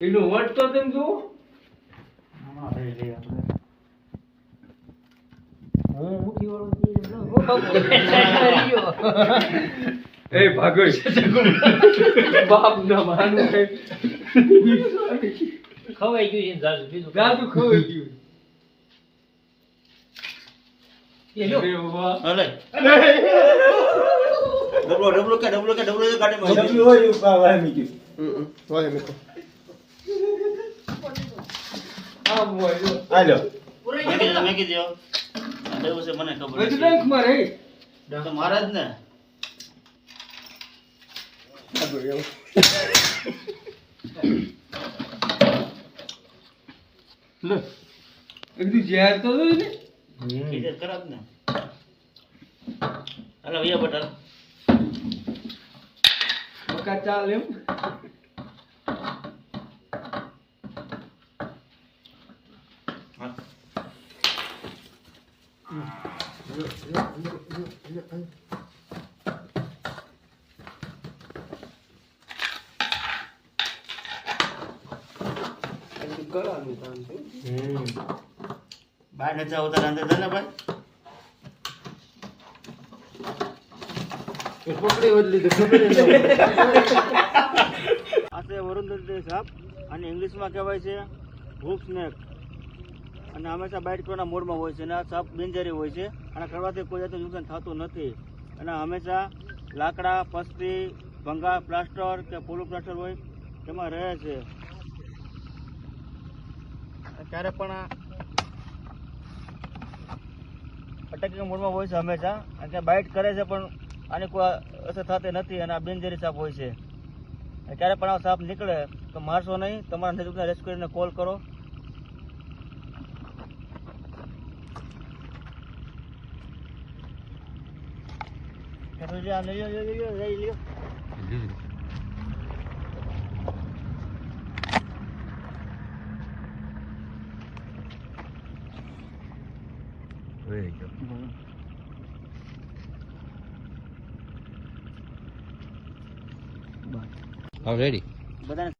એનો વટ તો તેમ જો આમાં લઈ લઈએ આપણે. હું મુઠ્ઠી વાળો તીર ન હો બાપુ રહ્યો. એ ભાગો બાપ ના માનું ખવાઈ ગયું છે ને જાજુ બીજું જાદુ ખોઈ ગયું એ લ્યો. અરે વાહ હાલે. ડબલો કે ગાડીમાં. ડબલું હોય એવું પાવા મીઠું. આમ હોય જો હાલો. મેકી દો. આ દેવું છે મને ખબર બધું નથી. ડંખ મારે તો મારા જ ને. લે એકદમ ઝેર તો જોઈ ને કીધે ખરાબ ને. હાલો ભૈયા બટા. બકા ચાલ એમ ગળાનું કામ છે બહાર નથી આવતા અંદર ને ભાઈ. પકડી બદલી તો ખબર જ ન આ છે વરુણદત્ત સાપ અને ઇંગ્લિશમાં કહેવાય છે હૂક સ્નેક અને હંમેશા બાઇટ કરવાના મોડમાં હોય છે અને આ સાપ ડેન્જરી હોય છે અને કરવાથી કોઈ જાતનું નુકસાન થતું નથી અને હંમેશા લાકડા પસ્તી ભંગા પ્લાસ્ટર કે પોલું પ્લાસ્ટર હોય તેમાં રહે છે. ત્યારે પણ અટકી મોડમાં હોય છે હંમેશા અને ત્યાં બાઇટ કરે છે પણ આની કોઈ અસર થતી નથી અને આ ડેન્જરી સાપ હોય છે. ક્યારે પણ આ સાપ નીકળે તો મારશો નહીં, તમારા નજીકના રેસ્ક્યુને કોલ કરો. લઈ લ્યો. રેડી બધાને